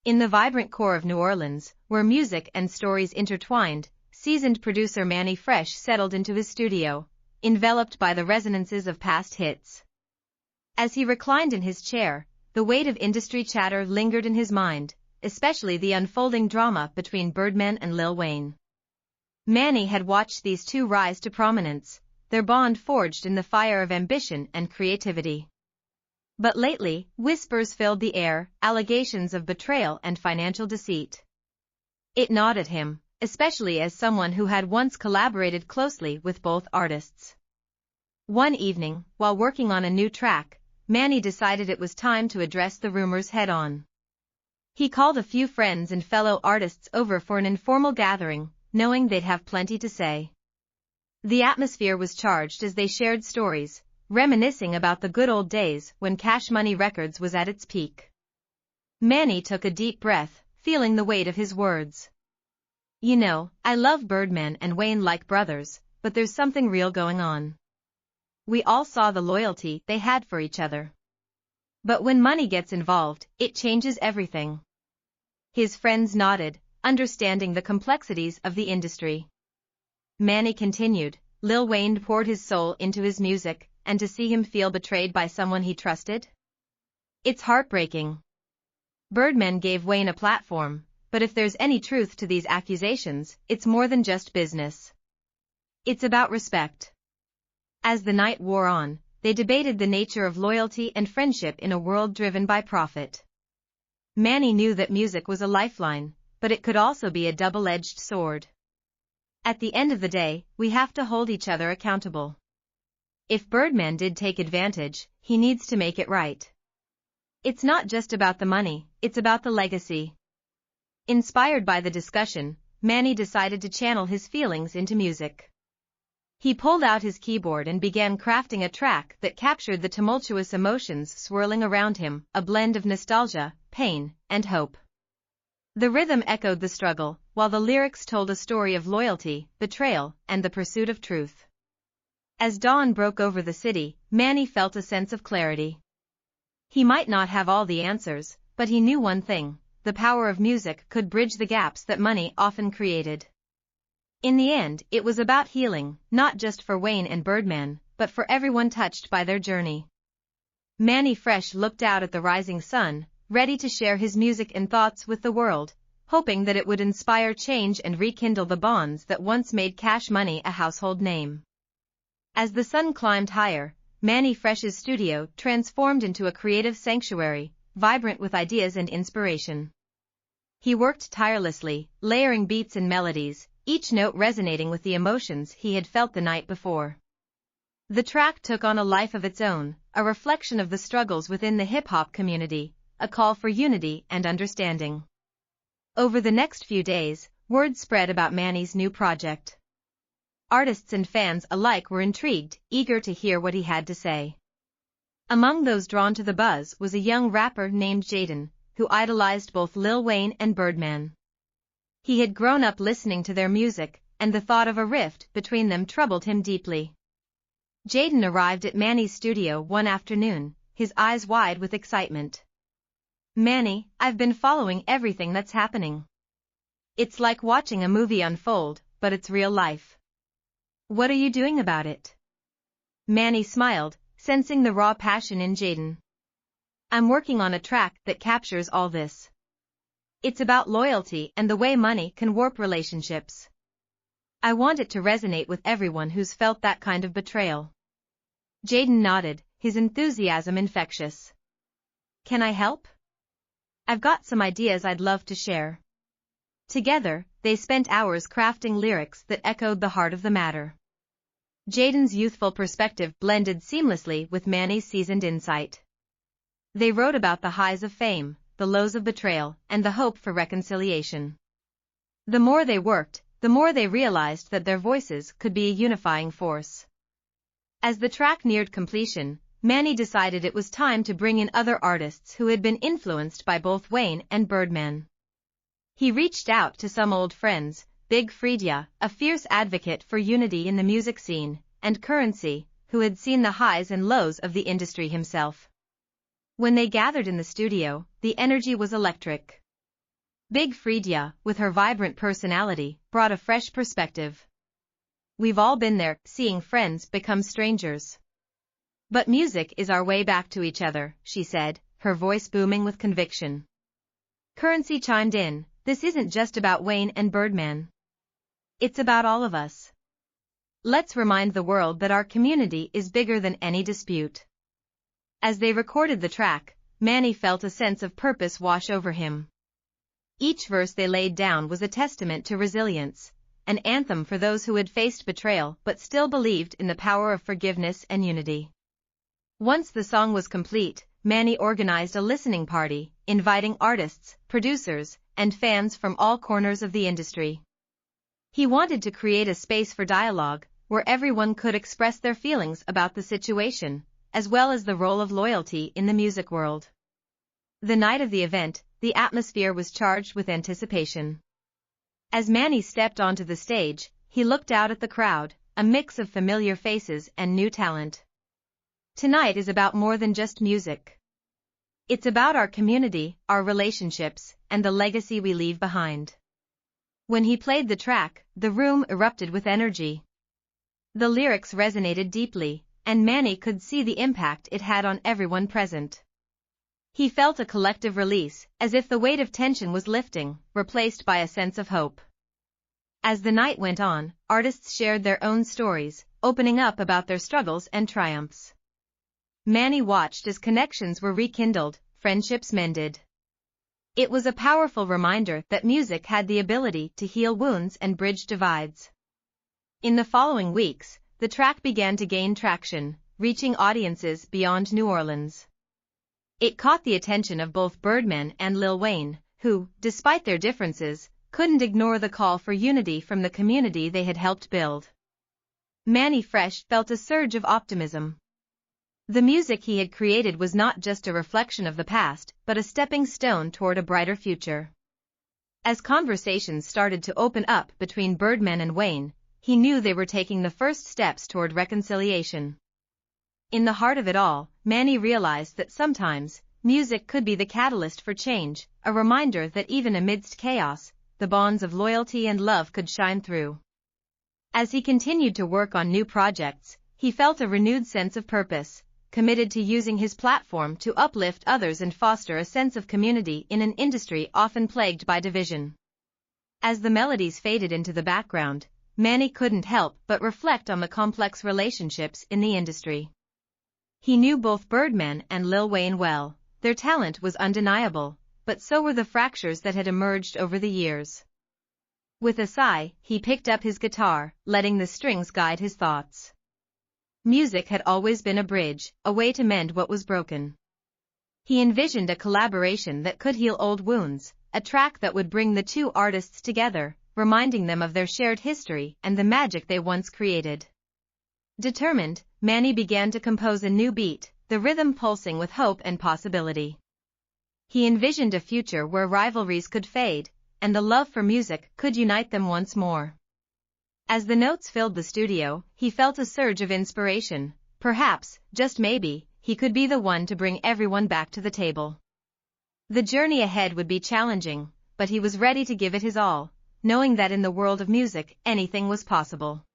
In the vibrant core of New Orleans, where music and stories intertwined, seasoned producer Mannie Fresh settled into his studio, enveloped by the resonances of past hits. As he reclined in his chair, the weight of industry chatter lingered in his mind, especially the unfolding drama between Birdman and Lil Wayne. Mannie had watched these two rise to prominence, their bond forged in the fire of ambition and creativity. But lately, whispers filled the air, allegations of betrayal and financial deceit. It gnawed at him, especially as someone who had once collaborated closely with both artists. One evening, while working on a new track, Mannie decided it was time to address the rumors head-on. He called a few friends and fellow artists over for an informal gathering, knowing they'd have plenty to say. The atmosphere was charged as they shared stories, reminiscing about the good old days when Cash Money Records was at its peak. Mannie took a deep breath, feeling the weight of his words. "You know, I love Birdman and Wayne like brothers, but there's something real going on. We all saw the loyalty they had for each other. But when money gets involved, it changes everything." His friends nodded, understanding the complexities of the industry. Mannie continued, "Lil Wayne poured his soul into his music, and to see him feel betrayed by someone he trusted? It's heartbreaking. Birdman gave Wayne a platform, but if there's any truth to these accusations, it's more than just business. It's about respect." As the night wore on, they debated the nature of loyalty and friendship in a world driven by profit. Mannie knew that music was a lifeline, but it could also be a double-edged sword. "At the end of the day, we have to hold each other accountable. If Birdman did take advantage, he needs to make it right. It's not just about the money, it's about the legacy." Inspired by the discussion, Mannie decided to channel his feelings into music. He pulled out his keyboard and began crafting a track that captured the tumultuous emotions swirling around him, a blend of nostalgia, pain, and hope. The rhythm echoed the struggle, while the lyrics told a story of loyalty, betrayal, and the pursuit of truth. As dawn broke over the city, Mannie felt a sense of clarity. He might not have all the answers, but he knew one thing: the power of music could bridge the gaps that money often created. In the end, it was about healing, not just for Wayne and Birdman, but for everyone touched by their journey. Mannie Fresh looked out at the rising sun, ready to share his music and thoughts with the world, hoping that it would inspire change and rekindle the bonds that once made Cash Money a household name. As the sun climbed higher, Mannie Fresh's studio transformed into a creative sanctuary, vibrant with ideas and inspiration. He worked tirelessly, layering beats and melodies, each note resonating with the emotions he had felt the night before. The track took on a life of its own, a reflection of the struggles within the hip-hop community, a call for unity and understanding. Over the next few days, word spread about Mannie's new project. Artists and fans alike were intrigued, eager to hear what he had to say. Among those drawn to the buzz was a young rapper named Jaden, who idolized both Lil Wayne and Birdman. He had grown up listening to their music, and the thought of a rift between them troubled him deeply. Jaden arrived at Mannie's studio one afternoon, his eyes wide with excitement. "Mannie, I've been following everything that's happening. It's like watching a movie unfold, but it's real life. What are you doing about it?" Mannie smiled, sensing the raw passion in Jaden. "I'm working on a track that captures all this. It's about loyalty and the way money can warp relationships. I want it to resonate with everyone who's felt that kind of betrayal." Jaden nodded, his enthusiasm infectious. "Can I help? I've got some ideas I'd love to share." Together, they spent hours crafting lyrics that echoed the heart of the matter. Jaden's youthful perspective blended seamlessly with Mannie's seasoned insight. They wrote about the highs of fame, the lows of betrayal, and the hope for reconciliation. The more they worked, the more they realized that their voices could be a unifying force. As the track neared completion, Mannie decided it was time to bring in other artists who had been influenced by both Wayne and Birdman. He reached out to some old friends, Big Freedia, a fierce advocate for unity in the music scene, and Currency, who had seen the highs and lows of the industry himself. When they gathered in the studio, the energy was electric. Big Freedia, with her vibrant personality, brought a fresh perspective. We've all been there, seeing friends become strangers. But music is our way back to each other, she said, her voice booming with conviction. Currency chimed in, this isn't just about Wayne and Birdman. It's about all of us. Let's remind the world that our community is bigger than any dispute. As they recorded the track, Mannie felt a sense of purpose wash over him. Each verse they laid down was a testament to resilience, an anthem for those who had faced betrayal but still believed in the power of forgiveness and unity. Once the song was complete, Mannie organized a listening party, inviting artists, producers, and fans from all corners of the industry. He wanted to create a space for dialogue, where everyone could express their feelings about the situation, as well as the role of loyalty in the music world. The night of the event, the atmosphere was charged with anticipation. As Mannie stepped onto the stage, he looked out at the crowd, a mix of familiar faces and new talent. Tonight is about more than just music. It's about our community, our relationships, and the legacy we leave behind. When he played the track, the room erupted with energy. The lyrics resonated deeply, and Mannie could see the impact it had on everyone present. He felt a collective release, as if the weight of tension was lifting, replaced by a sense of hope. As the night went on, artists shared their own stories, opening up about their struggles and triumphs. Mannie watched as connections were rekindled, friendships mended. It was a powerful reminder that music had the ability to heal wounds and bridge divides. In the following weeks, the track began to gain traction, reaching audiences beyond New Orleans. It caught the attention of both Birdman and Lil Wayne, who, despite their differences, couldn't ignore the call for unity from the community they had helped build. Mannie Fresh felt a surge of optimism. The music he had created was not just a reflection of the past, but a stepping stone toward a brighter future. As conversations started to open up between Birdman and Wayne, he knew they were taking the first steps toward reconciliation. In the heart of it all, Mannie realized that sometimes, music could be the catalyst for change, a reminder that even amidst chaos, the bonds of loyalty and love could shine through. As he continued to work on new projects, he felt a renewed sense of purpose, committed to using his platform to uplift others and foster a sense of community in an industry often plagued by division. As the melodies faded into the background, Mannie couldn't help but reflect on the complex relationships in the industry. He knew both Birdman and Lil Wayne well, their talent was undeniable, but so were the fractures that had emerged over the years. With a sigh, he picked up his guitar, letting the strings guide his thoughts. Music had always been a bridge, a way to mend what was broken. He envisioned a collaboration that could heal old wounds, a track that would bring the two artists together, reminding them of their shared history and the magic they once created. Determined, Mannie began to compose a new beat, the rhythm pulsing with hope and possibility. He envisioned a future where rivalries could fade, and the love for music could unite them once more. As the notes filled the studio, he felt a surge of inspiration. Perhaps, just maybe, he could be the one to bring everyone back to the table. The journey ahead would be challenging, but he was ready to give it his all, knowing that in the world of music, anything was possible.